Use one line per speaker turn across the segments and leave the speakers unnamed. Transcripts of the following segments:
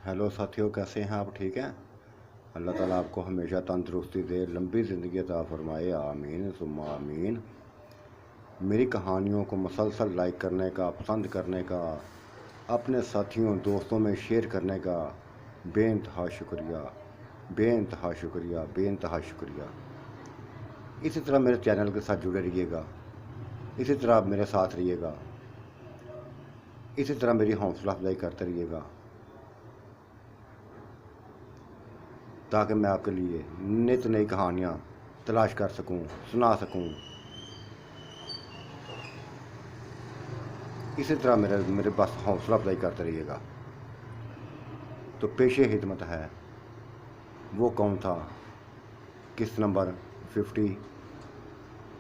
Hello साथियों, कैसे हैं आप? ठीक हैं? अल्लाह ताला आपको हमेशा तंदुरुस्ती दे, लंबी ज़िंदगी अता फरमाए। आमीन सुम्मा आमीन। मेरी कहानियों को मुसलसल लाइक करने का, पसंद करने का, अपने साथियों दोस्तों में शेयर करने का बेइंतहा शुक्रिया, बेइंतहा शुक्रिया, बेइंतहा शुक्रिया। इसी तरह मेरे चैनल के साथ जुड़े रहिएगा, इसी तरह आप मेरे साथ रहिएगा, इसी तरह मेरी हौसला अफजाई करते रहिएगा, ताकि मैं आपके लिए नित नई कहानियाँ तलाश कर सकूं, सुना सकूं। इसी तरह मेरे पास हौसला अफजाई करते रहिएगा। तो पेशे हिदमत है, वो कौन था, किस नंबर 50,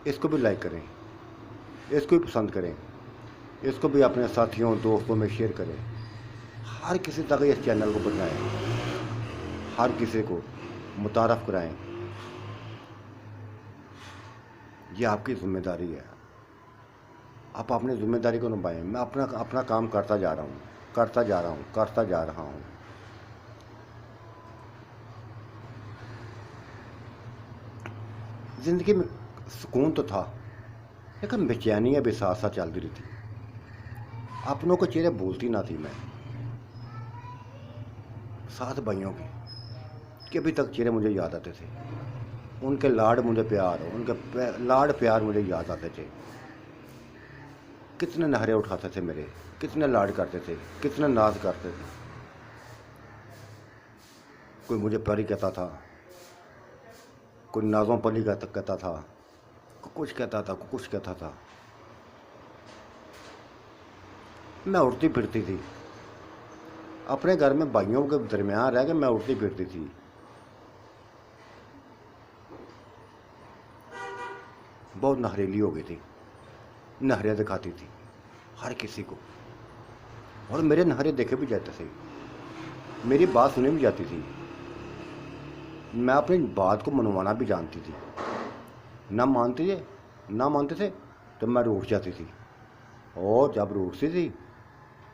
इसको भी लाइक करें, इसको भी पसंद करें, इसको भी अपने साथियों दोस्तों में शेयर करें। हर किसी तक इस चैनल को पहुँचाएं, हर किसी को मुतारफ़ कराएं। ये आपकी जिम्मेदारी है, आप अपनी जिम्मेदारी को निभाएं। मैं अपना अपना काम करता जा रहा हूँ, करता जा रहा हूँ, करता जा रहा हूँ। ज़िंदगी में सुकून तो था, लेकिन बेचैनी अभी साथ साथ चल रही थी। अपनों को चेहरे बोलती ना थी मैं, सात भाइयों की कि अभी तक चेहरे मुझे याद आते थे। उनके लाड मुझे प्यार, लाड प्यार मुझे याद आते थे। कितने नहरे उठाते थे मेरे, कितने लाड करते थे, कितने नाज करते थे। कोई मुझे परी कहता था, कोई नाजों पली कहता था, कोई कुछ कहता था, कोई कुछ कहता था। मैं उड़ती फिरती थी अपने घर में, भाइयों के दरमियान रह के मैं उड़ती फिरती थी। बहुत नहरेली हो गई थी, नहरे दिखाती थी हर किसी को, और मेरे नहरे देखे भी जाते थे, मेरी बात सुनी भी जाती थी। मैं अपनी बात को मनवाना भी जानती थी। ना मानते थे तो मैं रूठ जाती थी, और जब रूठती थी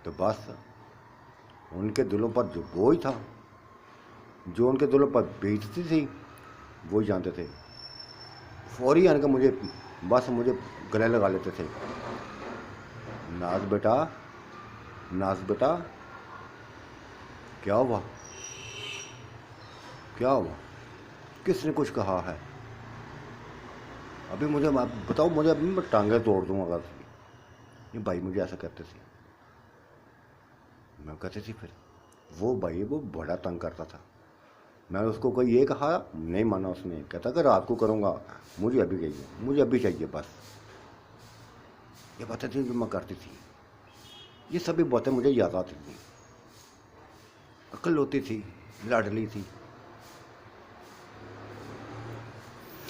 तो बस उनके दिलों पर जो बोझ था, जो उनके दिलों पर बीतती थी, वो जानते थे। फौरी आने का मुझे गले लगा लेते थे। नाज बेटा, नाज बेटा, क्या हुआ, क्या हुआ, किसने कुछ कहा है? अभी मुझे बताओ, मुझे अभी मैं टांगे तोड़ दूँ अगर ये भाई मुझे ऐसा कहते थे। मैं कहती थी फिर वो भाई वो बड़ा तंग करता था। मैंने उसको कोई ये कहा, नहीं माना उसने। कहता कि रात को करूँगा, मुझे अभी चाहिए, मुझे अभी चाहिए बस। ये बातें थी जो मैं करती थी, ये सभी बातें मुझे याद आती थी। अक्ल होती थी, लाडली थी,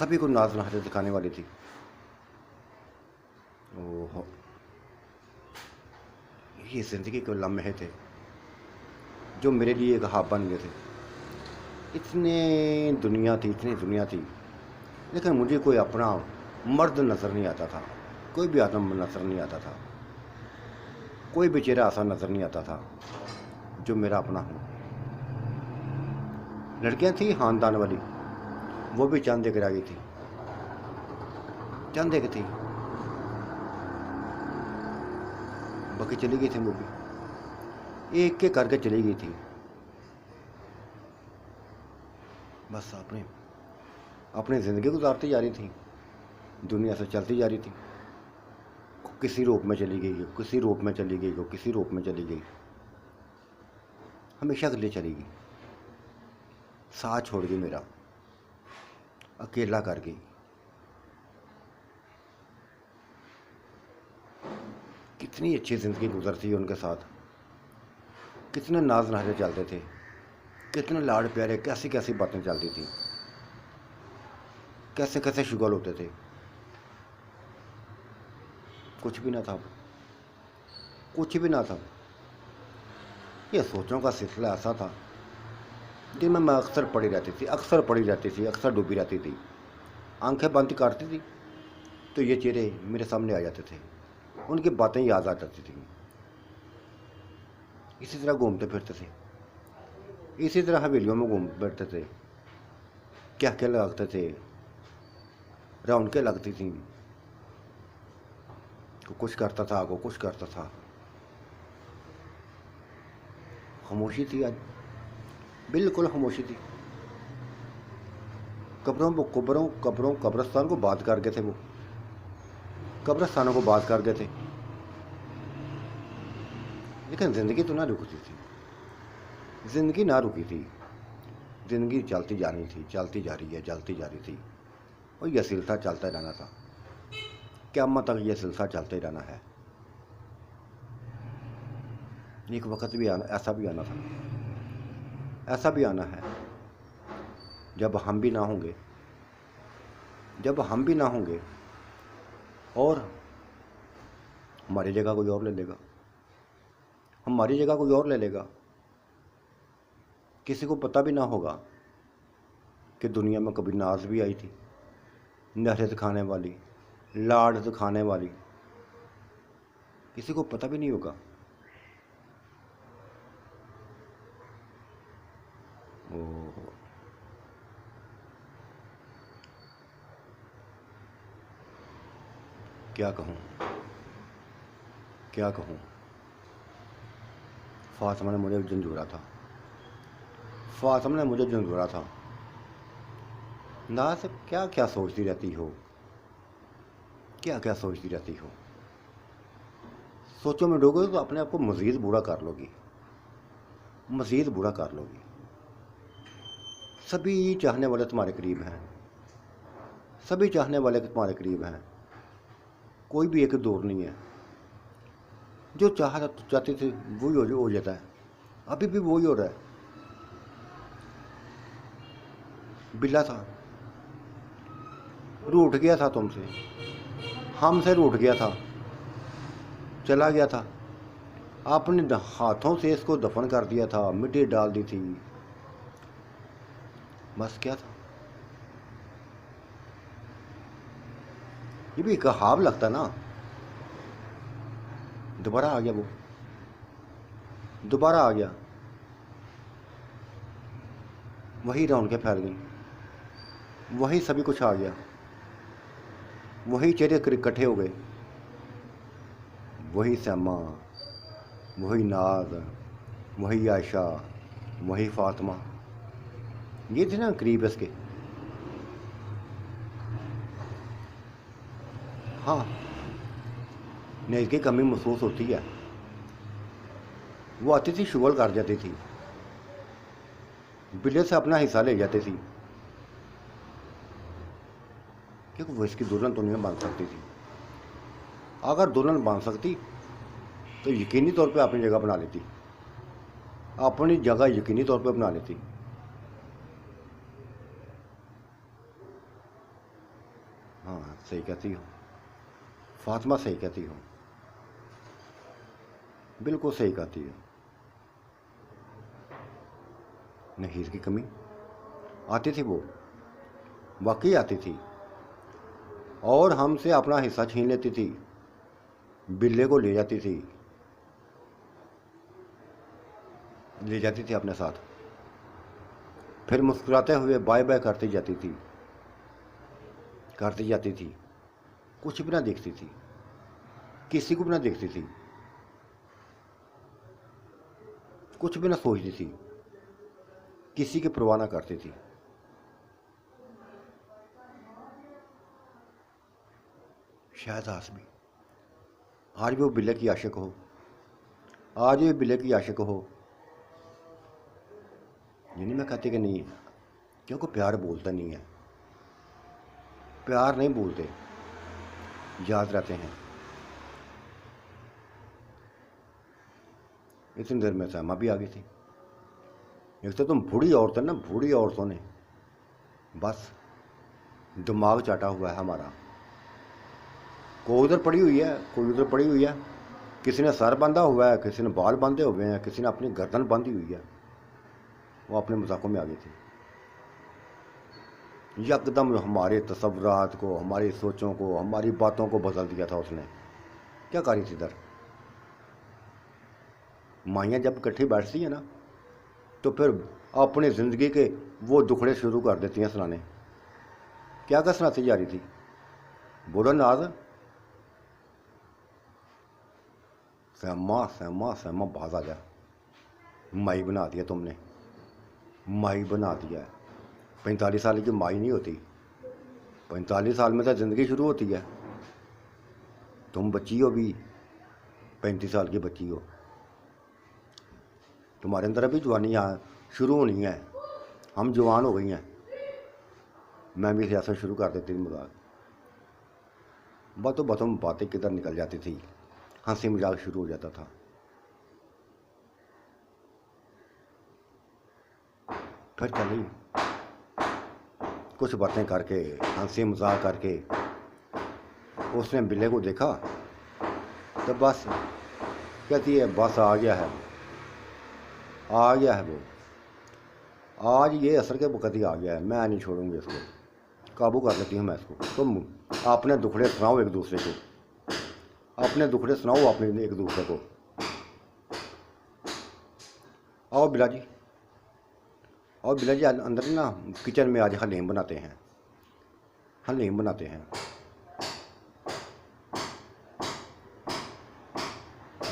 सभी को नाज नहाते दिखाने वाली थी। ओहो, ये ज़िंदगी के लम्हे थे जो मेरे लिए एक ख्वाब बन गए थे। इतनी दुनिया थी, लेकिन मुझे कोई अपना मर्द नज़र नहीं आता था, कोई भी आदम नज़र नहीं आता था, कोई भी चेहरा ऐसा नज़र नहीं आता था जो मेरा अपना हो। लड़कियां थी खानदान वाली, वो भी चांद देकर आ गई थी, चांद देख थी, बाकी चली गई थी। वो भी एक के करके चली गई थी। बस अपनी ज़िंदगी गुजारती जा रही थी, दुनिया से चलती जा रही थी। किसी रूप में चली गई, किसी रूप में चली गई, किसी रूप में चली गई, हमेशा के लिए चली गई, साथ छोड़ गई मेरा, अकेला कर गई। कितनी अच्छी ज़िंदगी गुजरती है उनके साथ, कितने नाज नहरे चलते थे, कितने लाड प्यारे, कैसी कैसी बातें चलती थी, कैसे कैसे शुगल होते थे। कुछ भी ना था, कुछ भी ना था। ये सोचों का सिलसिला ऐसा था, दिन में मैं अक्सर पड़ी रहती थी, अक्सर पड़ी रहती थी, अक्सर डूबी रहती थी। आंखें बंद करती थी तो ये चेहरे मेरे सामने आ जाते थे, उनकी बातें याद आ जाती थी। इसी तरह घूमते फिरते थे, इसी तरह हवेलियों में घूम बैठते थे, क्या क्या लगते थे, रौनकें लगती थी, को कुछ करता था, को कुछ करता था। खामोशी थी आज, बिल्कुल खामोशी थी। कब्रस्तान को बात कर गए थे, वो कब्रस्तानों को बात कर गए थे, लेकिन ज़िंदगी तो ना रुकती थी, ज़िंदगी ना रुकी थी, ज़िंदगी चलती जा रही थी, चलती जा रही है, चलती जा रही थी। और यह सिलसिला चलता रहना था, क़यामत तक यह सिलसिला चलते रहना है। एक वक्त भी आना, ऐसा भी आना था, ऐसा भी आना है जब हम भी ना होंगे, जब हम भी ना होंगे और हमारी जगह कोई और ले लेगा, हमारी जगह कोई और ले लेगा। किसी को पता भी ना होगा कि दुनिया में कभी नाज भी आई थी, नहरें दिखाने वाली, लाड दिखाने वाली, किसी को पता भी नहीं होगा। ओह, क्या कहूँ, क्या कहूँ। फातिमा ने मुझे झंझोरा था, फातिमा ने मुझे झंझोरा था। ना से क्या क्या सोचती रहती हो, क्या क्या सोचती रहती हो। सोचो में डूबोगे तो अपने आप को मज़ीद बुरा कर लोगी, मज़ीद बुरा कर लोगी। सभी चाहने वाले तुम्हारे करीब हैं, सभी चाहने वाले तुम्हारे करीब हैं, कोई भी एक दूर नहीं है। जो चाहती थी वही हो जाता है, अभी भी वही हो रहा है। बिल्ला था, रूठ गया था तुमसे, हमसे रूठ गया था, चला गया था, आपने हाथों से इसको दफन कर दिया था, मिट्टी डाल दी थी, बस क्या था। ये भी कहाव लगता ना, दोबारा आ गया, वो दोबारा आ गया, वही रौनकें फैल गई, वही सभी कुछ आ गया, वही चेहरे इकट्ठे हो गए, वही सैमा, वही नाज, वही आयशा, वही फातिमा, ये थे ना करीब इसके। हाँ, नहीं इसकी कमी महसूस होती है। वो आती थी, शुगल कर जाती थी, बिल्ले से अपना हिस्सा ले जाती थी, क्योंकि वो इसकी दुल्हन तो नहीं बन सकती थी। अगर दुल्हन बन सकती तो यकीनी तौर पे अपनी जगह बना लेती, अपनी जगह यकीनी तौर पे बना लेती। हाँ, सही कहती हो फातिमा, सही कहती हो, बिल्कुल सही कहती हो। नहीं इसकी कमी आती थी, वो वाकई आती थी, और हमसे अपना हिस्सा छीन लेती थी, बिल्ले को ले जाती थी, ले जाती थी अपने साथ, फिर मुस्कुराते हुए बाय बाय करती जाती थी, करती जाती थी, कुछ भी ना देखती थी, किसी को भी ना देखती थी, कुछ भी ना सोचती थी, किसी की परवाह ना करती थी। शायद आज भी वो बिल्ले की आशिक हो, आज भी बिल्ले की आशिक हो। ये नहीं मैं कहती कि नहीं है, क्योंकि प्यार बोलता नहीं है, प्यार नहीं बोलते, याद रहते हैं। इतनी देर में सैमा भी आ गई थी। एक तो तुम बूढ़ी औरतें ना, बूढ़ी औरतों ने बस दिमाग चाटा हुआ है हमारा। कोई उधर पड़ी हुई है, कोई उधर पड़ी हुई है, किसी ने सर बांधा हुआ है, किसी ने बाल बांधे हुए हैं, किसी ने अपनी गर्दन बांधी हुई है। वो अपने मजाकों में आ गई थी, यकदम हमारे तसव्वुरात को, हमारी सोचों को, हमारी बातों को बदल दिया था उसने। क्या करी थी इधर। माइयाँ जब इकट्ठी बैठती हैं ना, तो फिर अपनी ज़िंदगी के वो दुखड़े शुरू कर देती हैं सुनाने। क्या क्या सुनाती जा रही थी? बोलो नाज। सहमा सहमा सहमा बाज आ जा। माई बना दिया तुमने, माई बना दिया है। 45 साल की माई नहीं होती, 45 साल में तो ज़िंदगी शुरू होती है। तुम बच्ची हो भी, 35 साल की बच्ची हो। तुम्हारे अंदर अभी जवानी यहाँ शुरू होनी है। हम जवान हो गई हैं। मैं भी सियासत शुरू कर देती थी, मजाक बातों में बातें किधर निकल जाती थी, हंसी मजाक शुरू हो जाता था। फिर चली कुछ बातें करके, हंसी मजाक करके उसने बिल्ले को देखा तो बस कहती है बस आ गया है, आ गया है वो, आज ये असर के वक़्त ही आ गया है, मैं नहीं छोड़ूंगी इसको, काबू कर लेती हूँ मैं इसको। तुम अपने दुखड़े सुनाओ एक दूसरे को, अपने दुखड़े सुनाओ अपने एक दूसरे को। आओ बिला जी, आओ बिला जी, अंदर ना किचन में आज हलीम बनाते हैं, हलीम बनाते हैं।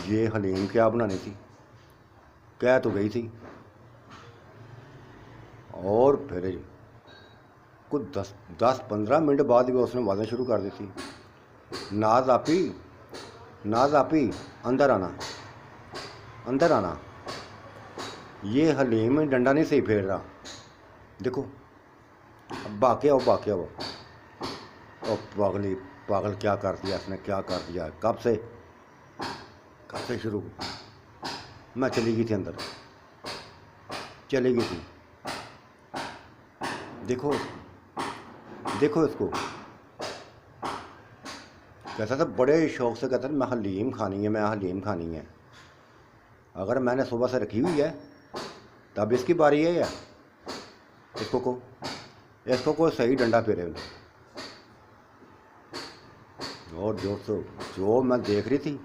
ये हलीम क्या बनानी थी, कह तो गई थी, और फिर कुछ 10-15 मिनट बाद भी उसने आवाज़ें शुरू कर दी थी। नाज आपी, नाज आपी, अंदर आना, अंदर आना। ये हलीम डंडा नहीं सही फेर रहा, देखो अब बाकी आओ, बाकी आओ। और पागली पागल क्या कर दिया इसने, क्या कर दिया, कब से शुरू। मैं चली गई थी अंदर, चली गई थी। देखो देखो इसको, कहता था बड़े शौक से, कहता था मैं हलीम खानी है, मैं हलीम खानी है। अगर मैंने सुबह से रखी हुई है तब इसकी बारी है या इसको कोई सही डंडा फेरे। और जो मैं देख रही थी,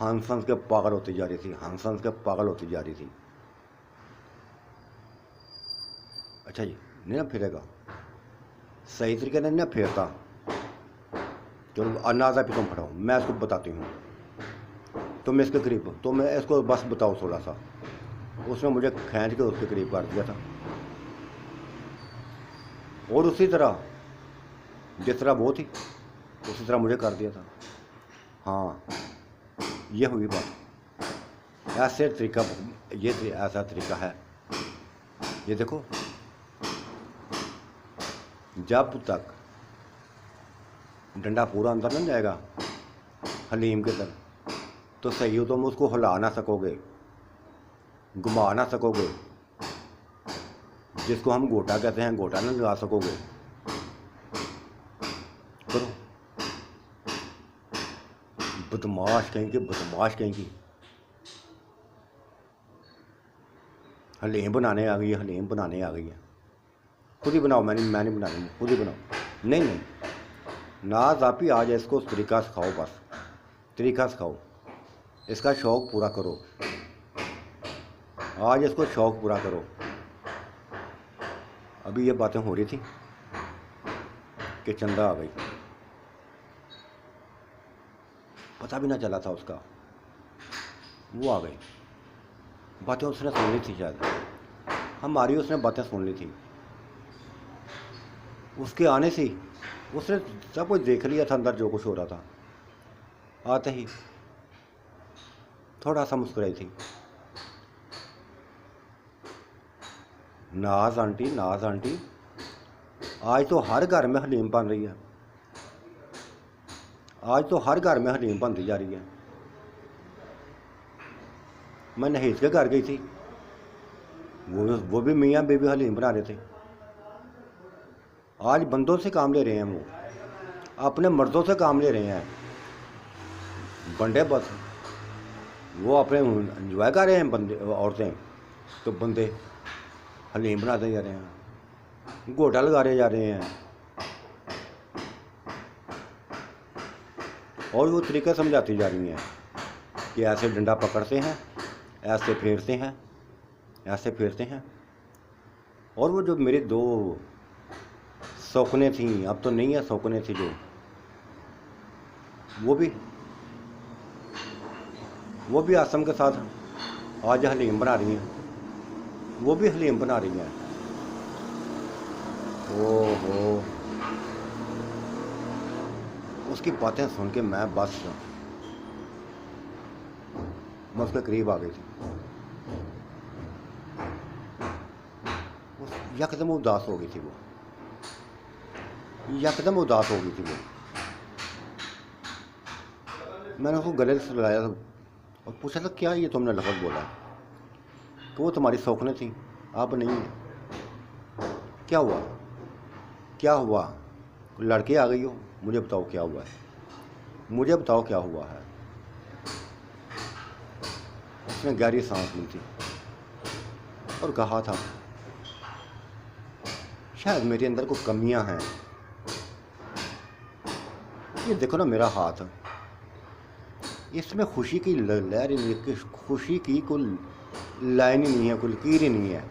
हंस हंस के पागल होती जा रही थी, हंस हंस के पागल होती जा रही थी। अच्छा जी, नहीं ना फिरेगा सही तरीके से, नहीं फेरता। चलो अनाजा भी तुम फटाओ, मैं इसको बताती हूँ। तुम इसके करीब, तो मैं इसको बस बताओ थोड़ा सा। उसने मुझे खींच के उसके करीब कर दिया था, और उसी तरह जिस तरह वो थी उसी तरह मुझे कर दिया था। हाँ, ये हुई बात। ऐसे तरीका, ये ऐसा तरीका है। ये देखो, जब तक डंडा पूरा अंदर नहीं जाएगा हलीम के अंदर, तो सही हो तुम उसको हिला ना सकोगे, घुमा ना सकोगे, जिसको हम गोटा कहते हैं, गोटा ना लगा सकोगे। करो, बदमाश कहेंगे, बदमाश कहेंगी। हलीम बनाने आ गई है, हलीम बनाने आ गई है। खुद ही बनाओ, मैं नहीं बनानी, खुद ही बनाओ। नहीं, नाज आपी आज इसको तरीका सिखाओ, बस तरीका सिखाओ, इसका शौक़ पूरा करो, आज इसको शौक़ पूरा करो। अभी ये बातें हो रही थी कि चंदा आ गई, पता भी ना चला था उसका, वो आ गई। बातें उसने सुन ली थी, शायद हमारी उसने बातें सुन ली थी। उसके आने से उसने सब कुछ देख लिया था, अंदर जो कुछ हो रहा था। आते ही थोड़ा सा मुस्कुराई थी। नाज आंटी, नाज आंटी, आज तो हर घर में हलीम बन रही है, आज तो हर घर में हलीम बनती जा रही है। मैं नहेज के घर गई थी, वो भी मियाँ बीवी हलीम बना रहे थे। आज बंदों से काम ले रहे हैं, वो अपने मर्दों से काम ले रहे हैं। बंदे बस वो अपने इंजॉय कर रहे हैं, बंदे औरतें तो बंदे हलीम बनाते जा रहे हैं, घोटा लगा रहे जा रहे हैं। और वो तरीके समझाती जा रही हैं कि ऐसे डंडा पकड़ते हैं, ऐसे फेरते हैं, ऐसे फेरते हैं, और वो जो मेरे दो शौकनें थी, अब तो नहीं है शौकनें थी जो, वो भी आसम के साथ आज हलीम बना रही हैं, वो भी हलीम बना रही हैं। ओहो, उसकी बातें सुन के मैं उसके करीब आ गई थी। यकदम उदास हो गई थी वो, यकदम उदास हो गई थी वो। मैंने उसको गले से लगाया था और पूछा था क्या ये तुमने लफ्ज़ बोला? तो वो तुम्हारी शौकनें थी, अब नहीं है। क्या हुआ, क्या हुआ? लड़के आ गई हो? मुझे बताओ क्या हुआ है, मुझे बताओ क्या हुआ है। उसने गहरी सांस ली थी और कहा था शायद मेरे अंदर कुछ कमियां हैं। ये देखो ना मेरा हाथ, इसमें खुशी की लहर ही नहीं, खुशी की कोई लाइन ही नहीं है, कोई लकीर ही नहीं है।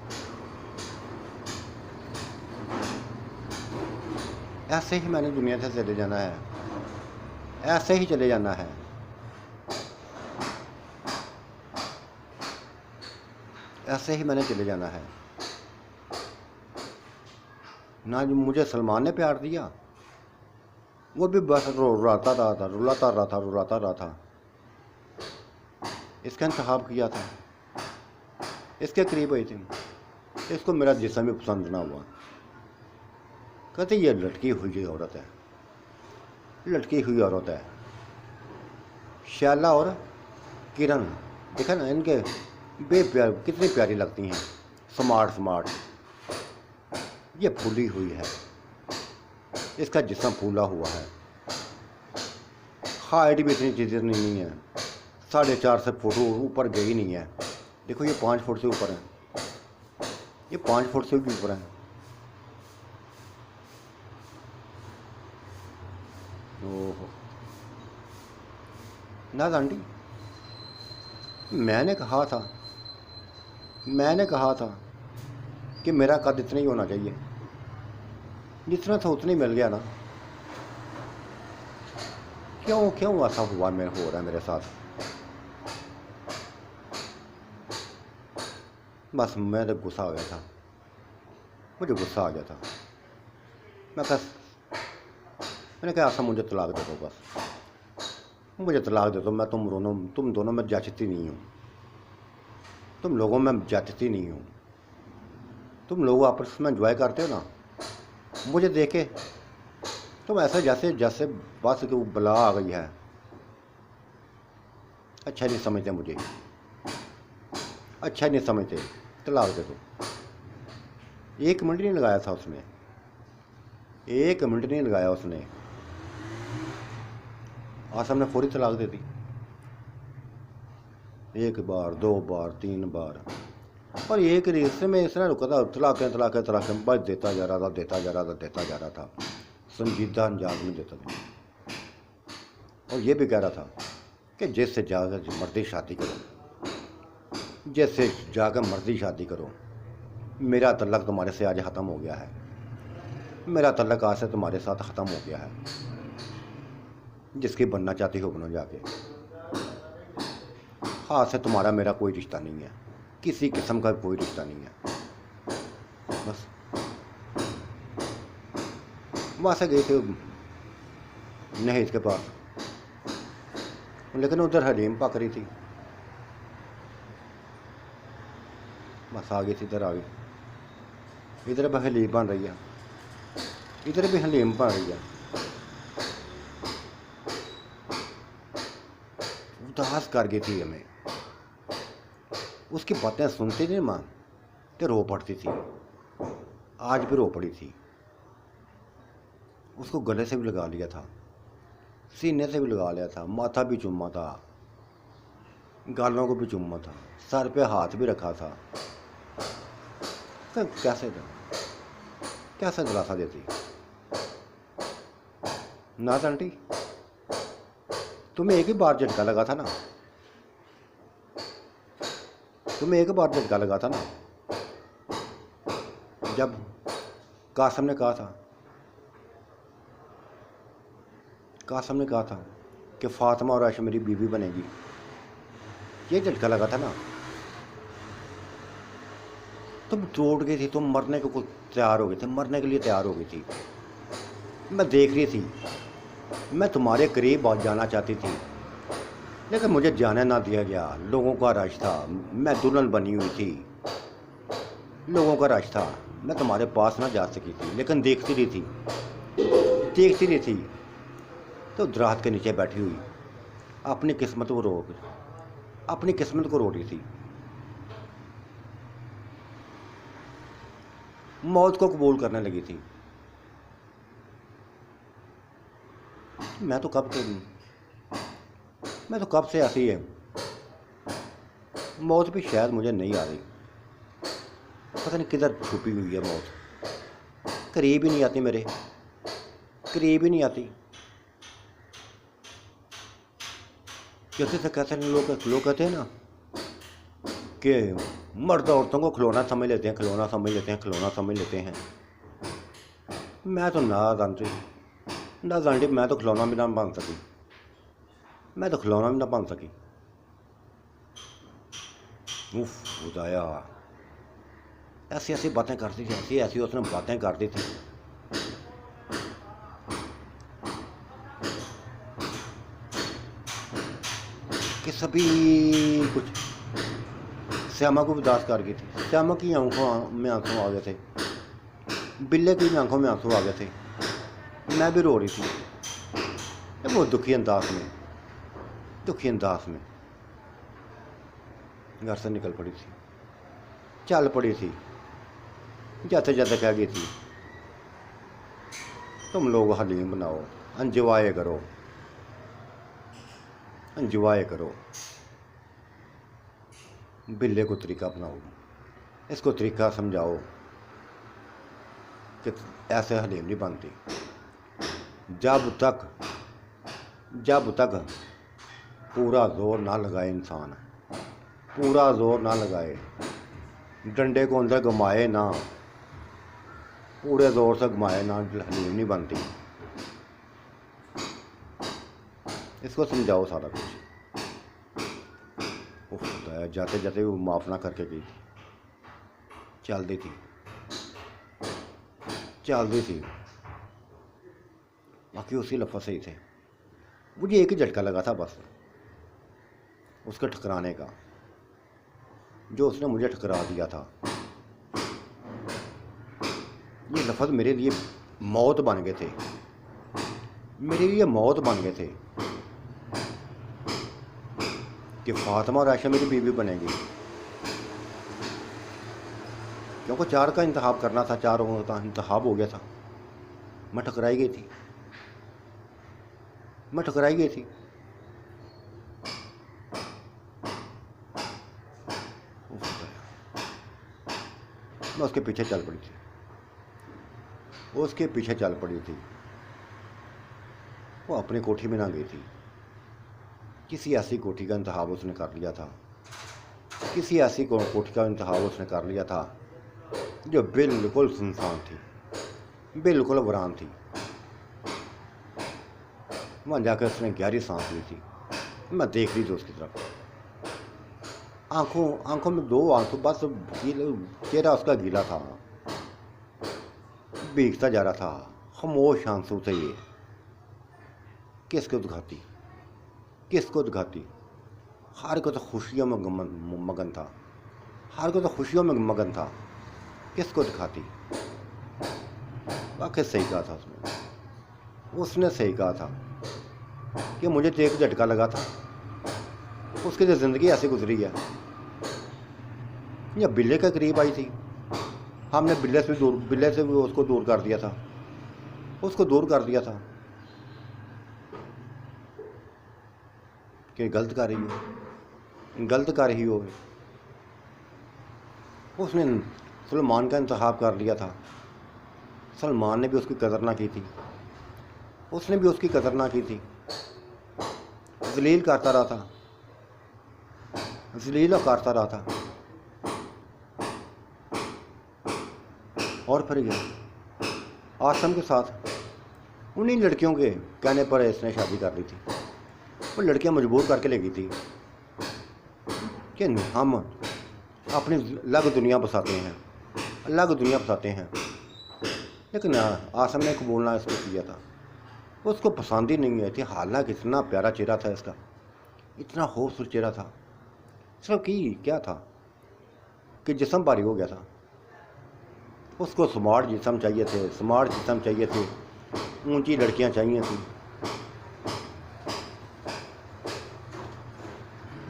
ऐसे ही मैंने दुनिया से चले जाना है, ऐसे ही चले जाना है। ऐसे ही मैंने चले जाना है। ना जो मुझे सलमान ने प्यार दिया, वो भी बस रुलाता रहा था, रुलाता रहा था, रुलाता रहा था। इसका इंतखाब किया था, इसके करीब हुई थी, इसको मेरा जिस्म भी पसंद ना हुआ। कहते ये लटकी हुई औरत है, लटकी हुई औरत है। शैला और किरण, देखा ना इनके बेप्यार कितनी प्यारी लगती हैं, स्मार्ट स्मार्ट। ये फूली हुई है, इसका जिस्म फूला हुआ है, हाइट भी इतनी चीज़ें नहीं है, 4.5 फुट ऊपर गई नहीं है। देखो ये 5 फुट से ऊपर है, ये 5 फुट से भी ऊपर है। ओहो नाज आंटी, मैंने कहा था कि मेरा कद इतना ही होना चाहिए, जितना था उतना ही मिल गया ना। क्यों ऐसा हुआ, मैं हो रहा है मेरे साथ? बस मैं तो गुस्सा आ गया था, मुझे गुस्सा आ गया था। मैंने कहा ऐसा मुझे तलाक दे दो, बस मुझे तलाक दे दो। मैं तुम दोनों में जचती नहीं हूँ, तुम लोगों में जचती नहीं हूँ। तुम लोग आपस में एंजॉय करते हो ना, मुझे देखे तुम ऐसा जैसे बस की बला आ गई है। अच्छा नहीं समझते मुझे, अच्छा नहीं समझते, तलाक दे दो। 1 मिनट नहीं लगाया था उसने, 1 मिनट नहीं लगाया उसने, आसम ने फौरी तलाक दे दी। 1 बार 2 बार 3 बार, और एक रिश्ते में इसने रुका था, तलाक बस देता जा रहा था, संजीदा अंदाज में देता था। और ये भी कह रहा था कि जिससे जाकर मर्दी शादी करो, जिससे जाकर मर्दी शादी करो। मेरा तल्लक तुम्हारे से आज ख़त्म हो गया है, मेरा तल्लक आज से तुम्हारे साथ ख़त्म हो गया है। जिसकी बनना चाहती हो बनो जाके, हाथ से तुम्हारा मेरा कोई रिश्ता नहीं है, किसी किस्म का कोई रिश्ता नहीं है। बस वहाँ से गए थे नहेज के पास, लेकिन उधर हलीम पक रही थी। बस आ गई थी, इधर आ गई, इधर भी हलीम बन रही है, इधर भी हलीम बन रही है। उदास कर गई थी हमें, उसकी बातें सुनती थी माँ तो रो पड़ती थी, आज भी रो पड़ी थी। उसको गले से भी लगा लिया था, सीने से भी लगा लिया था, माथा भी चूमा था, गालों को भी चूमा था, सर पे हाथ भी रखा था। कैसे दिलासा देती? नाज आंटी, तुम्हें एक ही बार झटका लगा था ना, तुम्हें एक बार झटका लगा था ना, जब कासम ने कहा था कि फ़ातिमा और आयशा मेरी बीवी बनेगी, ये झटका लगा था ना। तुम टूट गई थी, तुम मरने को तैयार हो गए थे, मरने के लिए तैयार हो गई थी। मैं देख रही थी, मैं तुम्हारे करीब जाना चाहती थी, लेकिन मुझे जाने ना दिया गया। लोगों का रश था, मैं दुल्हन बनी हुई थी, लोगों का रश था, मैं तुम्हारे पास ना जा सकी थी, लेकिन देखती रही थी तो दरात के नीचे बैठी हुई अपनी किस्मत को रो रही थी। मौत को कबूल करने लगी थी। मैं तो कब से ऐसी है, मौत भी शायद मुझे नहीं आ रही, पता नहीं किधर छुपी हुई है मौत, करीब ही नहीं आती, मेरे करीब ही नहीं आती। जैसे से कहते हैं लोग कहते हैं ना कि मर्द औरतों को खिलौना समझ लेते हैं। मैं तो ना जानती, मैं तो खिलौना भी ना बन सकी। उफ खुदाया, ऐसी बातें करती थी, ऐसी उसने बातें करती थी। कि सभी कुछ श्यामा को उदास कर गई थी। श्यामा की आंखों में आंसू आ गए थे, बिल्ले की आंखों में आंसू आ गए थे। मैं भी रो रही थी, वो दुखी अंदाज में घर से निकल पड़ी थी, चल पड़ी थी। जाते जाते कह गई थी, तुम लोग हलीम बनाओ, एंजॉय करो, बिल्ले को तरीका अपनाओ, इसको तरीका समझाओ कि ऐसे हलीम नहीं बनती। जब तक पूरा जोर ना लगाए इंसान, डंडे को अंदर घुमाए ना, पूरे जोर से घुमाए ना, हलीम नहीं बनती। इसको समझाओ सारा कुछ। जाते जाते वो माफ़ ना करके गई थी, चलती थी। बाकी उसी लफ्ज़ सही थे। मुझे एक ही झटका लगा था बस, उसके ठकराने का, जो उसने मुझे ठकरा दिया था। ये लफ्ज़ मेरे लिए मौत बन गए थे, कि फ़ातिमा और आयशा मेरी बीवी बनेगी। क्योंकि 4 का इंतखाब करना था, 4 का इंतखाब हो गया था। मैं ठकराई गई थी। मैं उसके पीछे चल पड़ी थी। वो अपनी कोठी में ना गई थी, किसी ऐसी कोठी का इंतखाब उसने कर लिया था जो बिल्कुल सुनसान थी, बिल्कुल वीरान थी। वहाँ जाकर उसने गहरी सांस ली थी। मैं देख रही थी उसकी तरफ, आंखों में 2 आंसू, बस चेहरा उसका गीला था, भीगता जा रहा था, खामोश आंसू थे ये। किसको दिखाती? हर को तो खुशियों में मगन था, किसको दिखाती? वाकई सही कहा था उसने सही कहा था कि मुझे तो एक झटका लगा था, उसकी तो ज़िंदगी ऐसी गुजरी है। या बिल्ले के करीब आई थी, हमने बिल्ले से भी उसको दूर कर दिया था, कि गलत कर रही हो। उसने सलमान का इंतखाब कर लिया था, सलमान ने भी उसकी कदर ना की थी, उसने भी उसकी कदर ना की थी। जलील करता रहा था। और फिर गया आसम के साथ। उन्हीं लड़कियों के कहने पर इसने शादी कर ली थी। वो लड़कियां मजबूर करके ले गई थी कि हम अपनी अलग दुनिया बसाते हैं, अलग दुनिया बसाते हैं। लेकिन आसम ने कबूलना इसको किया था, उसको पसंद ही नहीं आई थी। हालांकि इतना प्यारा चेहरा था इसका, इतना खूबसूरत चेहरा था। सिर्फ की क्या था कि जिस्म भारी हो गया था। उसको स्मार्ट जिस्म चाहिए थे, स्मार्ट जिस्म चाहिए थे, ऊंची लड़कियां चाहिए थी।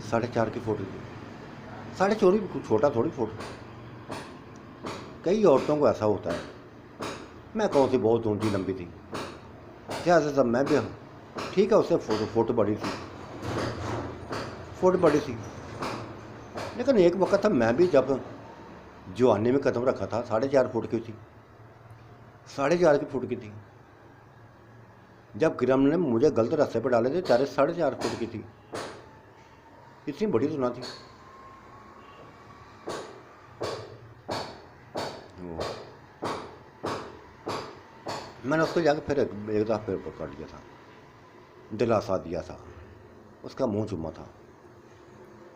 4.5 की फोटो थी, 4.5 भी छोटा थोड़ी फोटो। कई औरतों को ऐसा होता है। मैं कौन सी बहुत ऊंची लंबी थी, जैसे सब मैं भी ठीक है। उससे फोटो बड़ी थी, फोटो बड़ी थी। लेकिन एक वक्त था मैं भी जब जवानी में कदम रखा था 4.5 फुट की थी, 4.5 की फुट की थी। जब किरण ने मुझे गलत रास्ते पर डाले थे 4.5 फुट की थी, इतनी बड़ी तो ना थी। मैंने उसको जाकर फिर एक दफ़ा फिर पकड़ लिया था, दिलासा दिया था, उसका मुंह चुमा था,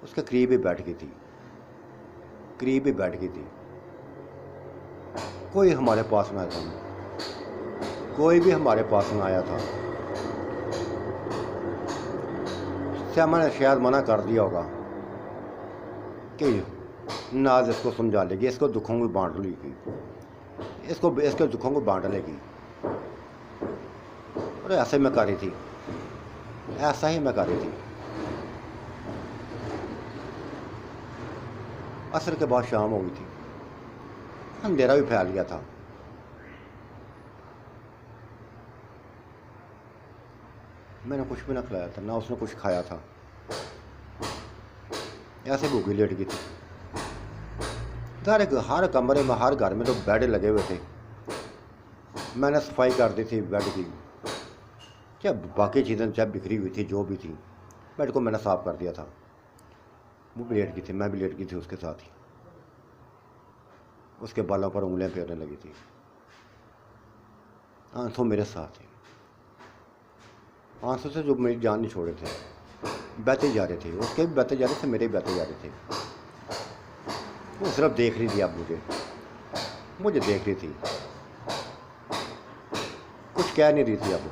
उसके करीब ही बैठ गई थी, करीब ही बैठ गई थी। कोई हमारे पास ना आया था, कोई भी हमारे पास ना आया था। श्यामा ने शायद मना कर दिया होगा कि नाज इसको समझा लेगी, इसको दुखों को बांट लेगी, इसके दुखों को बांट लेगी। और ऐसे मैं कर रही थी, ऐसा ही मैं कर रही थी। असर के बाद शाम हो गई थी, अंधेरा भी फैल गया था। मैंने कुछ भी ना खिलाया था, ना उसने कुछ खाया था, ऐसे भूखी लेट गई थी। हर कमरे में, हर घर में तो बेड लगे हुए थे। मैंने सफाई कर दी थी बेड की, क्या बाकी चीज़ें जब बिखरी हुई थी, जो भी थी, बेड को मैंने साफ कर दिया था। वो भी लेट गई थी, मैं भी लेट गई थी उसके साथ ही। उसके बालों पर उंगलियां फेरने लगी थी। आंसू मेरे साथ थे, आंसू से जो मेरी जान नहीं छोड़े थे, बहते जा रहे थे। उसके भी बहते जा रहे थे, मेरे भी बहते जा रहे थे। वो सिर्फ देख रही थी, अब मुझे देख रही थी, कुछ कह नहीं रही थी। अब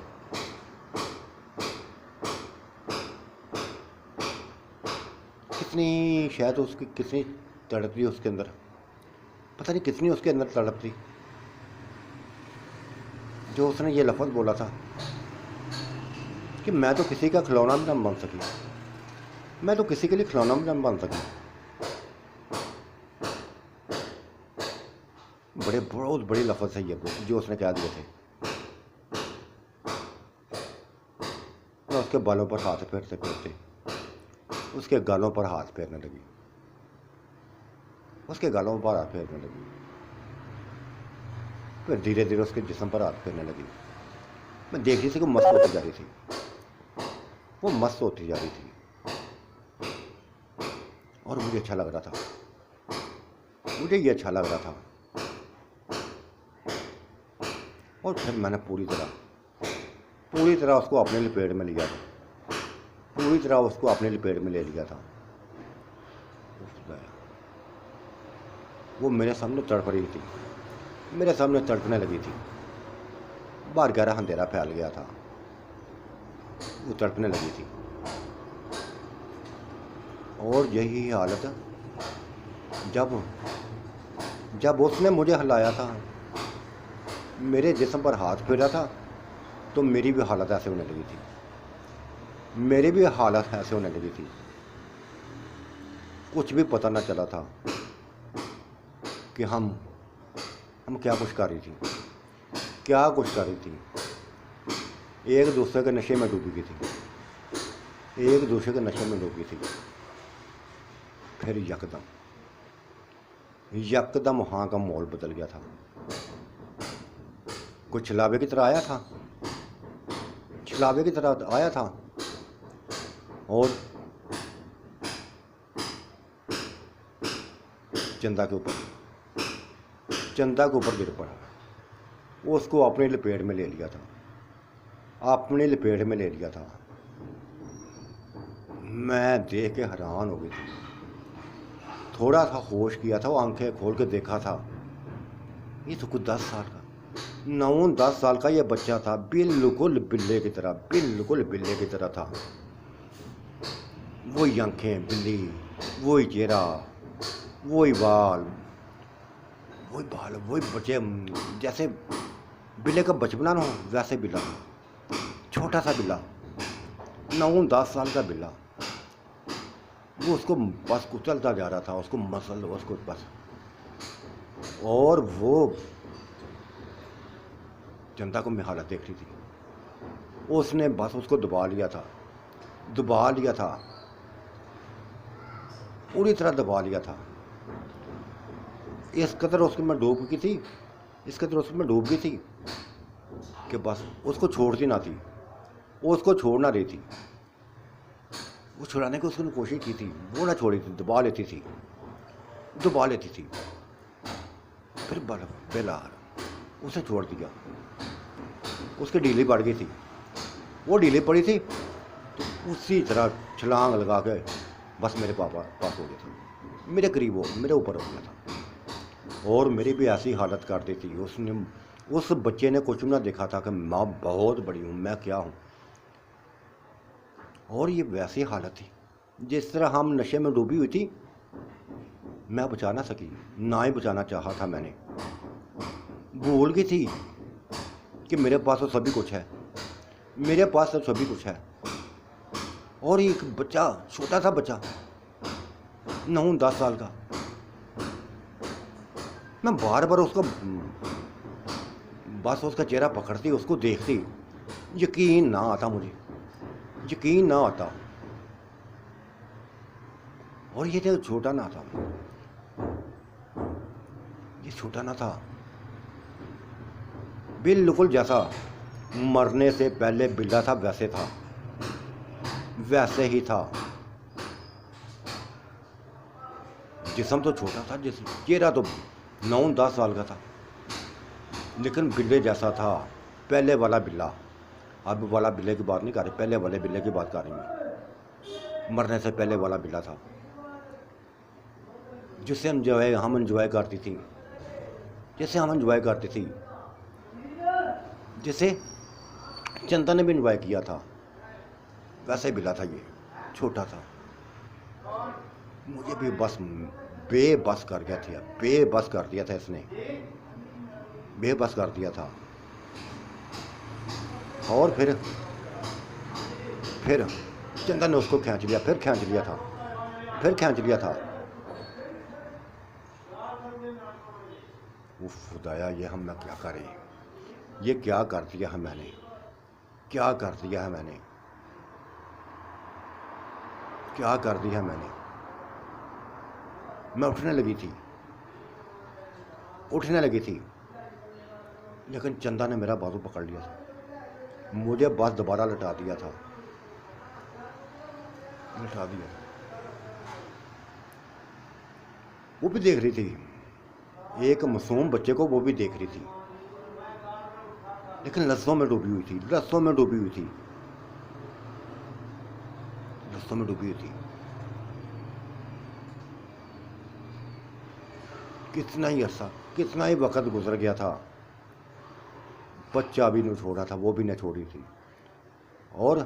कितनी शायद उसकी कितनी तड़प थी उसके अंदर, पता नहीं कितनी उसके अंदर तड़प थी, जो उसने ये लफ्ज़ बोला था कि मैं तो किसी का खिलौना भी ना बन सकी, मैं तो किसी के लिए खिलौना भी ना बन सकी। बहुत बड़ी लफ्ज़ है ये जो उसने कह दिए थे। मैं उसके बालों पर हाथ फेरते फेरते उसके गालों पर हाथ फेरने लगी, उसके गालों पर हाथ फेरने लगी। फिर धीरे धीरे उसके जिस्म पर हाथ फेरने लगी। मैं देख रही थी कि मस्त होती जा रही थी, वो मस्त होती जा रही थी, और मुझे अच्छा लग रहा था, मुझे ये अच्छा लग रहा था। और फिर मैंने पूरी तरह उसको अपने लपेट में लिया था, पूरी तरह उसको अपने लपेट में ले लिया था। वो मेरे सामने तड़प रही थी, मेरे सामने तड़पने लगी थी। बाहर गहरा अंधेरा फैल गया था, वो तड़पने लगी थी। और यही हालत जब उसने मुझे हिलाया था, मेरे जिस्म पर हाथ फेरा था, तो मेरी भी हालत ऐसे होने लगी थी, मेरी भी हालत ऐसे होने लगी थी। कुछ भी पता ना चला था कि हम क्या कुछ कर रही थी, क्या कुछ कर रही थी। एक दूसरे के नशे में डूबी गई थी, एक दूसरे के नशे में डूबी थी। फिर यकदम वहाँ का माहौल बदल गया था। कुछ छलावे की तरह आया था, छलावे की तरह आया था, और चंदा के ऊपर चंदा के ऊपर गिर पड़ा, वो उसको अपनी लपेट में ले लिया था, अपनी लपेट में ले लिया था। मैं देख के हैरान हो गई थी। थोड़ा सा होश किया था, वो आंखें खोल के देखा था, ये तो कुछ 10 साल का 9-10 साल का ये बच्चा था, बिल्कुल बिल्ले की तरह, बिल्कुल बिल्ले की तरह था। वही आंखें बिल्ली, वही चेहरा, वही बाल, वही बच्चे, जैसे बिल्ले का बचपना ना हो वैसे बिल्ला, छोटा सा बिल्ला, 9-10 साल का बिल्ला। वो उसको बस कुचलता जा रहा था, उसको मसल, उसको बस। और वो जनता को मैं हालत देख रही थी, उसने बस उसको दबा लिया था, पूरी तरह दबा लिया था। इस कदर उसको मैं डूब गई थी, इस कदर उसको मैं डूब गई थी कि बस उसको छोड़ती ना थी, वो उसको छोड़ ना रही थी। वो छुड़ाने की उसने कोशिश की थी, वो ना छोड़ी थी, दबा लेती थी। फिर बेलार उसे छोड़ दिया, उसकी ढीली पड़ गई थी, वो ढीली पड़ी थी तो उसी तरह छलांग लगा के बस मेरे पापा पास हो गया था, मेरे करीब हो, मेरे ऊपर हो गया था। और मेरी भी ऐसी हालत कर दी थी। उसने, उस बच्चे ने कुछ ना देखा था कि माँ बहुत बड़ी हूँ, मैं क्या हूँ। और ये वैसी हालत थी जिस तरह हम नशे में डूबी हुई थी। मैं बचा ना सकी, ना ही बचाना चाहा था मैंने। भूल गई थी कि मेरे पास तो सभी कुछ है, मेरे पास तो सभी कुछ है। और एक बच्चा, छोटा सा बच्चा, 9-10 साल का, मैं बार बार उसका बस उसका चेहरा पकड़ती, उसको देखती, यकीन ना आता मुझे, यकीन ना आता। और ये तो छोटा ना था, ये छोटा ना था, बिल्कुल जैसा मरने से पहले बिल्ला था वैसे था, वैसे ही था। जिस्म तो छोटा था, चेहरा तो 9-10 साल का था, लेकिन बिल्ले जैसा था, पहले वाला बिल्ला। अब वाला बिल्ले की बात नहीं कर रही, पहले वाले बिल्ले की बात कर रही मैं। मरने से पहले वाला बिल्ला था, जिससे हम एंजॉय करती थी, जैसे हम एंजॉय करती थी, जैसे चंदा ने भी एंजॉय किया था, वैसे बिल्ला था ये, छोटा था। मुझे भी बस बेबस कर गया था, बेबस कर दिया था इसने, बेबस कर दिया था। और फिर चंदा ने उसको खींच लिया, फिर खींच लिया था। उफ खुदाया, ये हम मैं क्या करें, ये क्या कर दिया है मैंने, क्या कर दिया है मैंने। मैं उठने लगी थी, लेकिन चंदा ने मेरा बाजू पकड़ लिया था, मुझे बस दोबारा लटा दिया था। वो भी देख रही थी, एक मासूम बच्चे को वो भी देख रही थी, लेकिन लफ्ज़ों में डूबी हुई थी। कितना ही अरसा, कितना ही वक्त गुजर गया था, बच्चा भी नहीं छोड़ा था, वो भी नहीं छोड़ी थी। और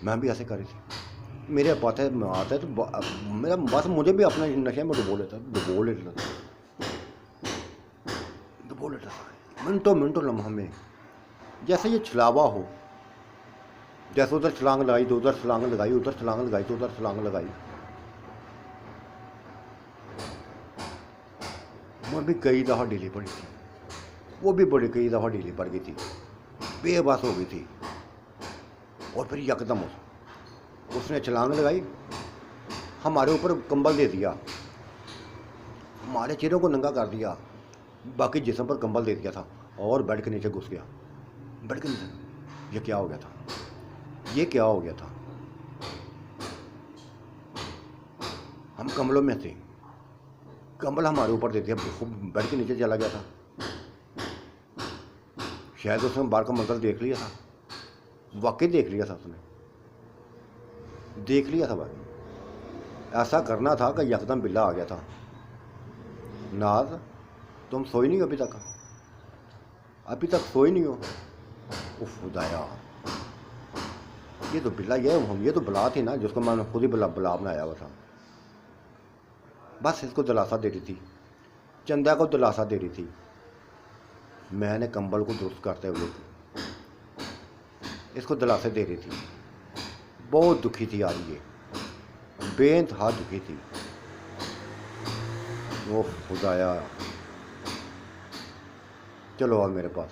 मैं भी ऐसे कर रही थी। मेरे पाते आते तो मेरा बस मुझे भी अपने नशे में डुबो लेता मिनटों लम्हा में, जैसे ये छलावा हो, जैसे उधर छलांग लगाई तो उधर छलांग लगाई, उधर छलांग लगाई तो उधर छलांग लगाई। मैं भी कई दफ़ा ढीली पड़ी थी, वो भी कई दफ़ा ढीली पड़ गई थी, बेबस हो गई थी। और फिर यकदम उसने छलांग लगाई, हमारे ऊपर कंबल दे दिया, हमारे चेहरों को नंगा कर दिया, बाकी जिस्म पर कंबल दे दिया था, और बेड के नीचे घुस गया। बेड के नीचे ये क्या हो गया था। हम कमलों में थे, कंबल हमारे ऊपर दे दिया, बेड के नीचे चला गया था। शायद उसने बाहर का मंजर देख लिया था, वाकई देख लिया था, उसने देख लिया था भाई। ऐसा करना था कि यकदम बिल्ला आ गया था। नाज, तुम सोई नहीं हो अभी तक? अभी तक सोई नहीं हो? उफ खुदाया, ये तो बिल्ला, ये तो बला थी ना, जिसको मैंने खुद ही बला बनाया हुआ था। बस इसको दिलासा दे रही थी, चंदा को दिलासा दे रही थी। मैंने कंबल को दुरुस्त करते हुए इसको दिलासे दे रही थी। बहुत दुखी थी यार, ये बेइंतहा दुखी थी। वो खुदाया, चलो आओ मेरे पास,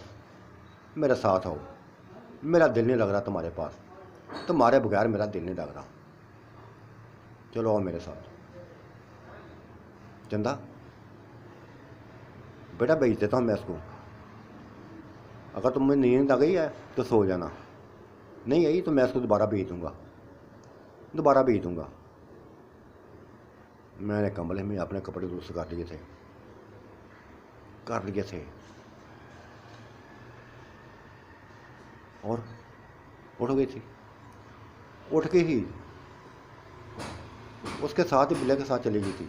मेरे साथ आओ, मेरा दिल नहीं लग रहा तुम्हारे पास, तुम्हारे बगैर मेरा दिल नहीं लग रहा, चलो आओ मेरे साथ। चंदा बेटा, भेज देता हूँ मैं इसको, अगर तुम्हें नींद आ गई है तो सो जाना, नहीं आई तो मैं इसको दोबारा भेज दूँगा, दोबारा भेज दूँगा। मैंने कमरे में अपने कपड़े दुरुस्त कर लिए थे, और उठ गई थी। उठ के ही उसके साथ ही बिल्ले के साथ चली गई थी,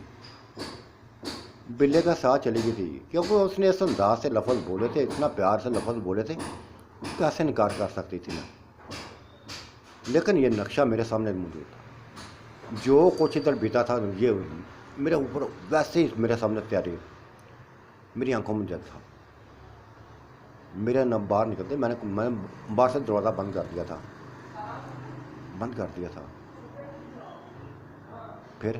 बिल्ले का साथ चली गई थी, क्योंकि उसने इस अंदाज से लफ्ज़ बोले थे, इतना प्यार से लफ्ज़ बोले थे, कैसे इनकार कर सकती थी मैं। लेकिन ये नक्शा मेरे सामने मौजूद था, जो कुछ इधर बीता था ये मेरे ऊपर वैसे ही मेरे सामने तैयारी, मेरी आंखों में जल था। मेरे न बाहर निकलते मैंने बाहर से दरवाज़ा बंद कर दिया था। फिर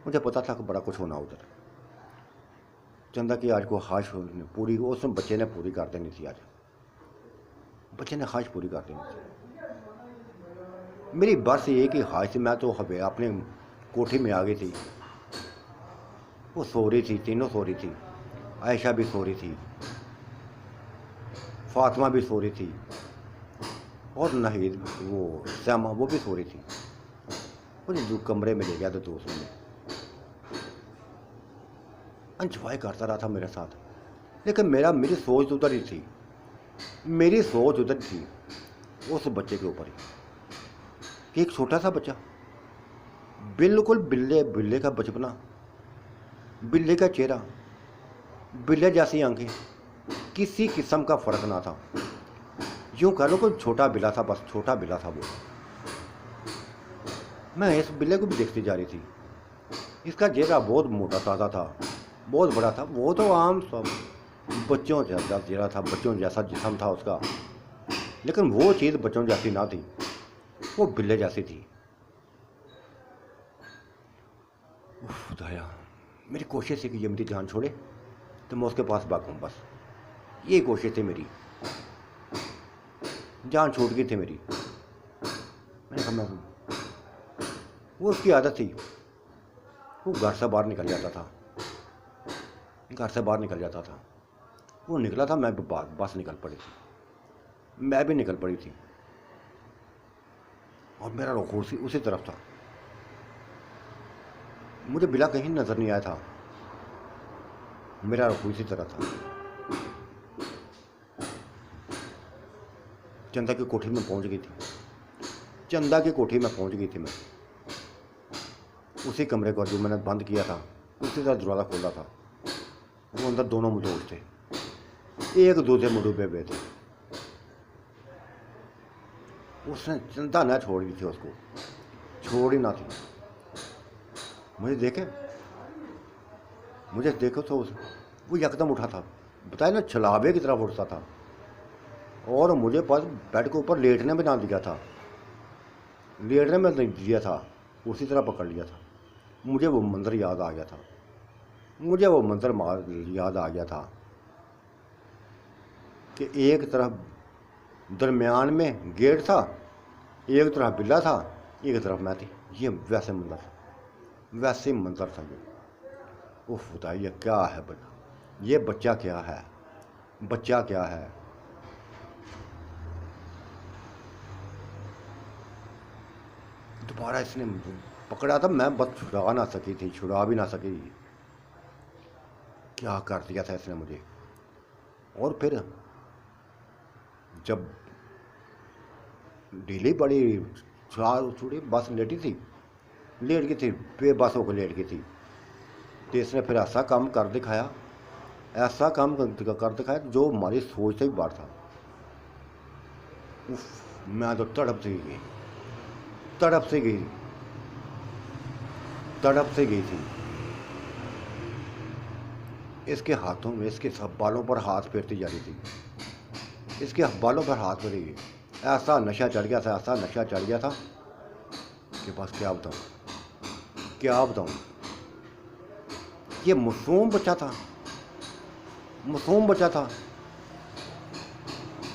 मुझे पता था कि बड़ा कुछ होना उधर। चंदा की आज को ख्वाहिश पूरी, उस बच्चे ने पूरी कर देनी थी। आज बच्चे ने ख्वाहिश पूरी कर देनी थी। मेरी बस एक ही ख्वाहिश थी, मैं तो अपने कोठी में आ गई थी। वो सो रही थी, तीनों सो रही थी, आयशा भी सो रही थी, फातिमा भी सो रही थी, और नहीद वो श्यामा वो भी सो रही थी। मुझे जो कमरे में ले गया था दोस्तों ने, एंजॉय करता रहा था मेरे साथ। लेकिन मेरी सोच उधर ही थी, मेरी सोच उधर थी उस बच्चे के ऊपर ही, कि एक छोटा सा बच्चा, बिल्कुल बिल्ले का बचपना, बिल्ले का चेहरा, बिल्ले जैसी आंखें, किसी किस्म का फ़र्क ना था। यूँ कह लो कि छोटा बिल्ला था, बस छोटा बिल्ला था वो। मैं इस बिल्ले को भी देखती जा रही थी। इसका चेहरा बहुत मोटा ताज़ा था, बहुत बड़ा था। वो तो आम सब बच्चों जैसा चेहरा था, बच्चों जैसा जिस्म था उसका, लेकिन वो चीज़ बच्चों जैसी ना थी, वो बिल्ले जैसी थी। खुदाया, मेरी कोशिश थी कि ये मेरी जान छोड़े तो मैं उसके पास भागूं, बस ये कोशिश थी मेरी। जान छूट गई थी मेरी। मैंने कहा मैं वो उसकी आदत थी, वो घर से बाहर निकल जाता था, वो निकला था, मैं बस निकल पड़ी थी, मैं भी निकल पड़ी थी, और मेरा रुख उसी तरफ था। मुझे बिला कहीं नजर नहीं आया था, मेरा रुख उसी तरह था। चंदा की कोठी में पहुंच गई थी मैं। उसी कमरे को जो मैंने बंद किया था, उसी तरह दरवाज़ा खोला था। वो अंदर दोनों मुझोड़ थे, एक दूसरे मुड़ू पे थे। उसने चंदा न छोड़ दी थी, उसको छोड़ ही ना थी। मुझे देखो तो वो यकदम उठा था, बताया ना, छलावे की तरफ उठता था, और मुझे बस बेड के ऊपर लेटने में ना दिया था, उसी तरह पकड़ लिया था। मुझे वो मंजर याद आ गया था कि एक तरफ दरमियान में गेट था, एक तरफ बिल्ला था, एक तरफ मैं थी। ये वैसे मंजर था ये। उफ बताइए क्या है बेटा, ये बच्चा क्या है। दोबारा इसने पकड़ा था, मैं बस छुड़ा भी ना सकी। क्या कर दिया था इसने मुझे। और फिर जब ढीली पड़ी, चार थोड़ी बस लेटी थी, लेट गई थी, बेबस होकर लेट गई थी। तो इसने फिर ऐसा काम कर दिखाया, ऐसा काम कर दिखाया जो हमारी सोच से भी बाहर था। उफ, मैं तो तड़प से गई, तड़प से गई, तड़प से गई थी। इसके हाथों में, इसके सब बालों पर हाथ फेरती जा रही थी, इसके बालों पर हाथ फेरी गई। ऐसा नशा चढ़ गया था, ऐसा नशा चढ़ गया था कि बस क्या बताऊँ, क्या बताऊँ। ये मासूम बच्चा था, मासूम बच्चा था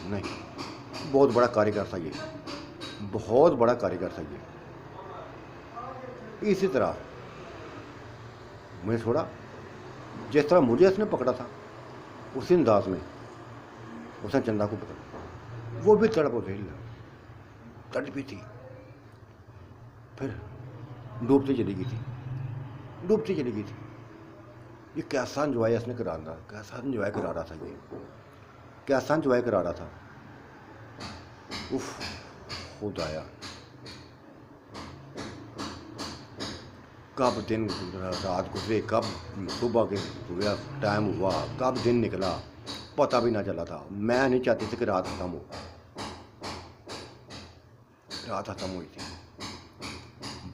नहीं, बहुत बड़ा कारीगर था ये, बहुत बड़ा कारीगर था ये। इसी तरह मैं छोड़ा, जिस तरह मुझे इसने पकड़ा था उसी अंदाज में उसने चंदा को पकड़ा। वो भी तड़प रही, तड़पी थी, फिर डूबती चली गई थी, डूबती चली गई थी। ये कैसा इंजॉय इसने करा रहा, कैसा इंजॉय करा रहा था ये, कैसा इंजॉय करा रहा था। उफ, खुदाया, कब दिन रात गुजरे, कब सुबह के हुआ टाइम हुआ, कब दिन निकला, पता भी ना चला था। मैं नहीं चाहती थी कि रात खत्म हो, रात खत्म हुई थी।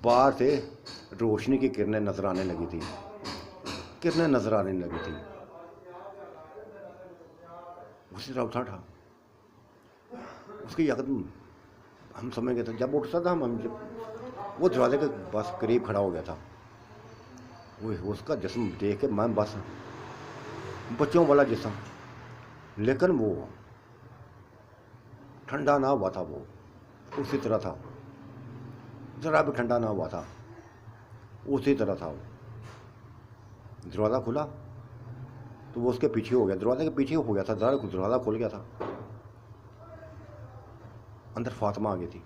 बाहर से रोशनी की किरणें नजर आने लगी थी, किरणें नजर आने लगी थी। उसी तरह उठा था, उसकी यकदम हम समझ गए थे। जब उठता था हम जब वो दरवाजे के बस करीब खड़ा हो गया था, वो उसका जिस्म देख के मैं बस बच्चों वाला जिस्म, लेकिन वो ठंडा ना हुआ था, वो उसी तरह था, ज़रा भी ठंडा ना हुआ था, उसी तरह था वो। दरवाज़ा खुला तो वो उसके पीछे हो गया, दरवाजे के पीछे हो गया था, दरवाज़ा खुल गया था, अंदर फातिमा आ गई थी,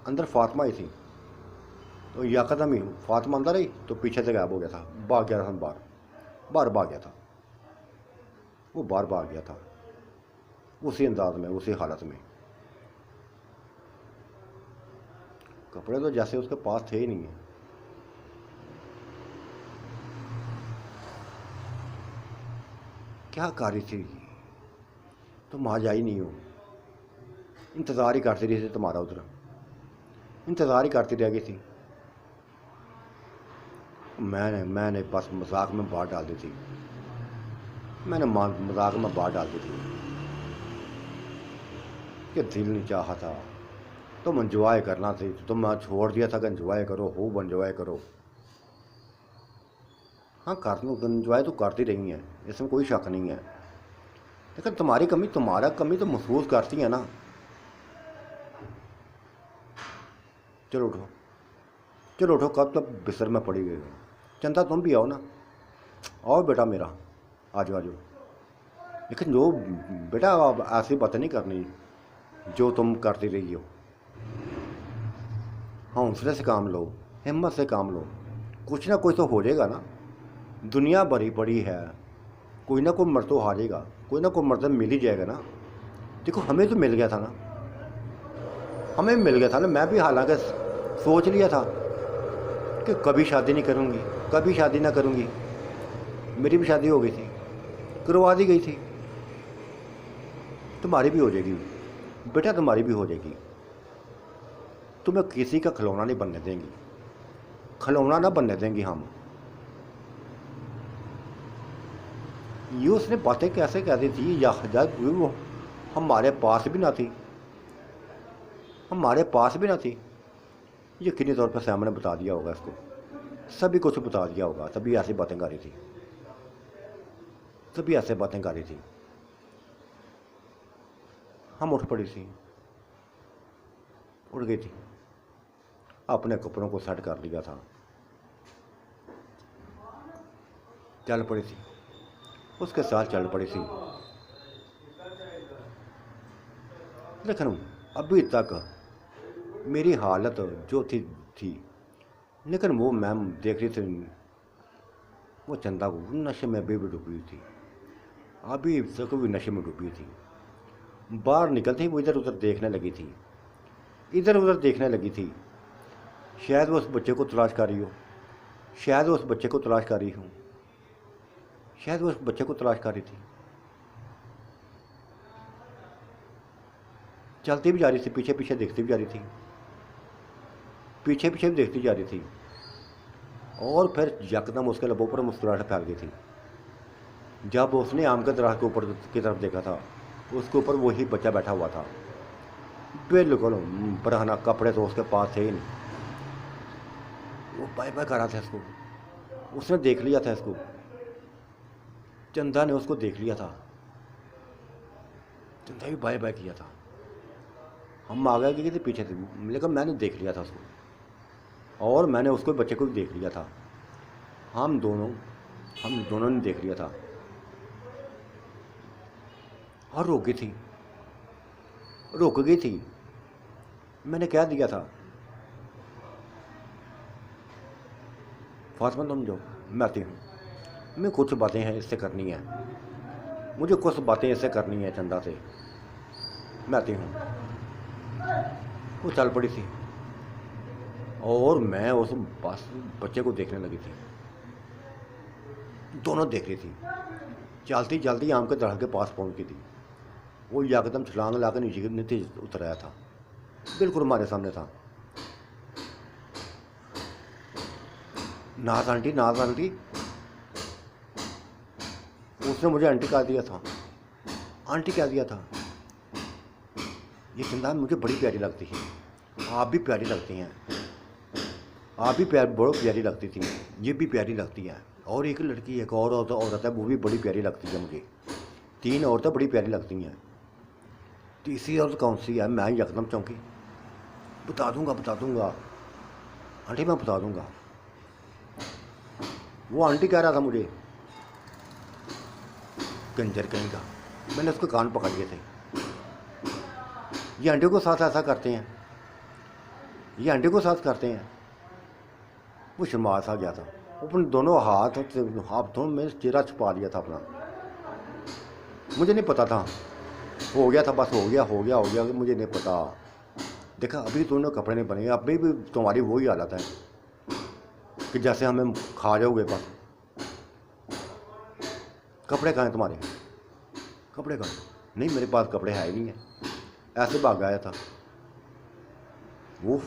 अंदर फातिमा आई थी। तो यकदम ही फातिमा अंदर आई तो पीछे से गायब हो गया था, भाग गया था, बाहर भाग गया था, वो बाहर भाग गया था उसी अंदाज में, उसी हालत में। कपड़े तो जैसे उसके पास थे ही नहीं है। क्या कारी थी, तुम आज आई नहीं हो, इंतज़ार ही करती रही थी तुम्हारा, उधर इंतज़ार ही करती रह गई थी। मैंने बस मजाक में बात डाल दी थी, मैंने मजाक में बात डाल दी थी कि दिल नहीं चाहा था, तुम एंजॉय करना थी, तुम छोड़ दिया था कि एंजॉय करो, खूब एंजॉय करो। हाँ, कर एंजॉय तो करती रही हैं, इसमें कोई शक नहीं है, लेकिन तुम्हारी कमी, तुम्हारा कमी तो महसूस करती है ना। चलो उठो, चलो उठो, कब तक बिस्तर में पड़ी गई। चंदा तुम भी आओ ना, आओ बेटा मेरा, आ जाओ आ जाओ। लेकिन जो बेटा अब ऐसी बातें नहीं करनी जो तुम करती रही हो। हौसले से काम लो, हिम्मत से काम लो, कुछ ना कुछ तो हो जाएगा ना। दुनिया भरी पड़ी है, कोई ना कोई मर्द तो हारेगा, कोई ना कोई मर्द मिल ही जाएगा ना। देखो हमें तो मिल गया था ना, हमें मिल गया था ना। मैं भी हालांकि सोच लिया था कि कभी शादी नहीं करूँगी, कभी शादी ना करूँगी। मेरी भी शादी हो गई थी, करवा दी गई थी। तुम्हारी भी हो जाएगी बेटा, तुम्हारी भी हो जाएगी। तुम्हें किसी का खिलौना नहीं बनने देंगी, खिलौना ना बनने देंगी हम। ये उसने बातें कैसे कह दी थी, या वो हमारे पास भी ना थी, हमारे पास भी ना थी। यकीनी तौर पर सैम ने बता दिया होगा इसको, सभी कुछ बता दिया होगा, तभी ऐसी बातें कर रही थी, तभी ऐसे बातें कर रही थी। हम उठ पड़ी थी, उठ गई थी, अपने कपड़ों को सेट कर लिया था, चल पड़ी थी, उसके साथ चल पड़ी थी। लेकिन अभी तक मेरी हालत जो थी, लेकिन वो मैम देख रही थी, वो चंदा को नशे में अभी भी डूबी हुई थी, अभी तक भी नशे में डूबी थी। बाहर निकलते ही वो इधर उधर देखने लगी थी, इधर उधर देखने लगी थी। शायद वो उस बच्चे को तलाश कर रही हो, शायद वो उस बच्चे को तलाश कर रही हूँ, शायद वो उस बच्चे को तलाश कर रही थी। चलती भी जा रही थी, पीछे पीछे देखती भी जा रही थी, पीछे पीछे भी देखती जा रही थी। और फिर यकदम उसके लबों पर मुस्कुराहट फैल गई थी। जब उसने आम के दरख्त के ऊपर की तरफ देखा था, उसके ऊपर वही बच्चा बैठा हुआ था, बिल्कुल बरहना, कपड़े तो उसके पास थे ही नहीं। वो बाय बाय कर रहा था इसको, उसने देख लिया था इसको, चंदा ने उसको देख लिया था, चंदा भी बाय बाय किया था। हम आगे गए थे, पीछे थे, लेकिन मैंने देख लिया था उसको, और मैंने उसको बच्चे को भी देख लिया था। हम दोनों ने देख लिया था। और रुक गई थी। मैंने क्या दिया था, फातिमा तुम जो, मैं आती हूँ, मैं कुछ बातें हैं इससे करनी है, मुझे कुछ बातें इससे करनी है चंदा से, मैं आती हूँ। वो चल पड़ी थी और मैं उस बच्चे को देखने लगी थी। दोनों देख रही थी। चलती चलती आम के दरख्त के पास पहुंच गई थी। वो एकदम छलांग लाकर नीचे उतर आया था, बिल्कुल हमारे सामने था। नाज आंटी, उसने मुझे आंटी कह दिया था, आंटी कह दिया था। ये चंदा मुझे बड़ी प्यारी लगती है, आप भी प्यारी लगती हैं, आप भी बहुत प्यारी लगती थी, ये भी प्यारी लगती है। और एक लड़की, एक और औरत है, वो भी बड़ी प्यारी लगती है मुझे। 3 औरतें बड़ी प्यारी लगती हैं, तीसरी औरत कौन सी है? मैं यकदम चौंकी। बता दूंगा आंटी, मैं बता दूंगा। वो आंटी कह रहा था मुझे, कंजर कहीं का। मैंने उसके कान पकड़ लिए थे। ये आंटी को साथ ऐसा करते हैं, ये आंटी को साथ करते हैं। वो शर्मास आ गया था, अपने दोनों हाथों में चेहरा छुपा लिया था अपना। मुझे नहीं पता था, हो गया था, बस हो गया, मुझे नहीं पता। देखा, अभी तुमने कपड़े नहीं बने, अभी भी तुम्हारी वही हालत है कि जैसे हमें खा जाओगे। बस कपड़े कहाँ हैं तुम्हारे? कपड़े कहाँ? नहीं, मेरे पास कपड़े है ही नहीं है, ऐसे भाग आया था वो।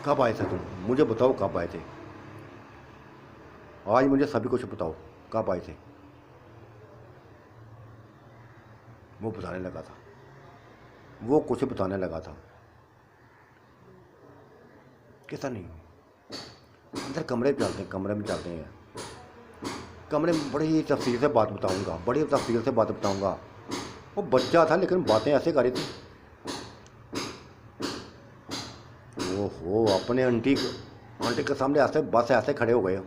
कब आए थे तुम? मुझे बताओ कब आए थे? आज मुझे सभी कुछ बताओ, कब आए थे? वो बताने लगा था, वो कुछ बताने लगा था। कैसा नहीं, अंदर कमरे में चलते हैं। कमरे में बड़ी तफसील से बात बताऊंगा, वो बच्चा था लेकिन बातें ऐसे कर रही थी। ओहो, अपने आंटी के सामने ऐसे बस ऐसे खड़े हो गए यार।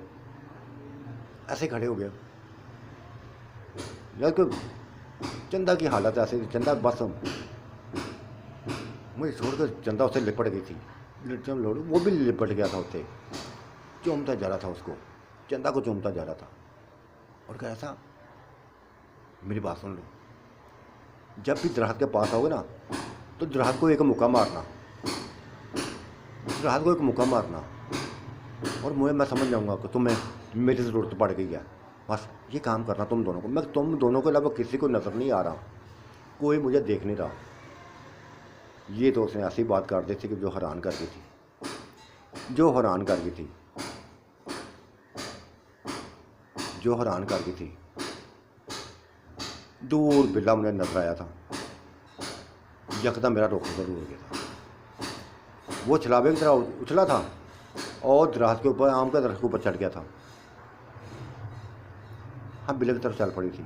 चंदा की हालत ऐसे, चंदा बस मुझे छोड़कर चंदा उससे लिपट गई थी। वो भी लिपट गया था उससे, चूमता जा रहा था उसको, चंदा को चूमता जा रहा था। और कहा, ऐसा मेरी बात सुन लो, जब भी दरख्त के पास आओगे ना, तो दरख्त को एक मुक्का मारना, और मैं समझ जाऊंगा कि तुम्हें मेरी ज़रूरत पड़ गई है। बस ये काम करना तुम दोनों को। मैं तुम दोनों के अलावा किसी को नज़र नहीं आ रहा, कोई मुझे देख नहीं रहा। ये तो उसने ऐसी बात कर दी थी कि जो हैरान कर गई थी। दूर बिल्ला मुझे नजर आया था, यकदम मेरा रोक जरूर हो गया था। वो छलावे की तरह उछला था और दरख्त के ऊपर, आम के दरख्त के ऊपर चढ़ गया था। हाँ, बिल्ले की तरफ चल पड़ी थी।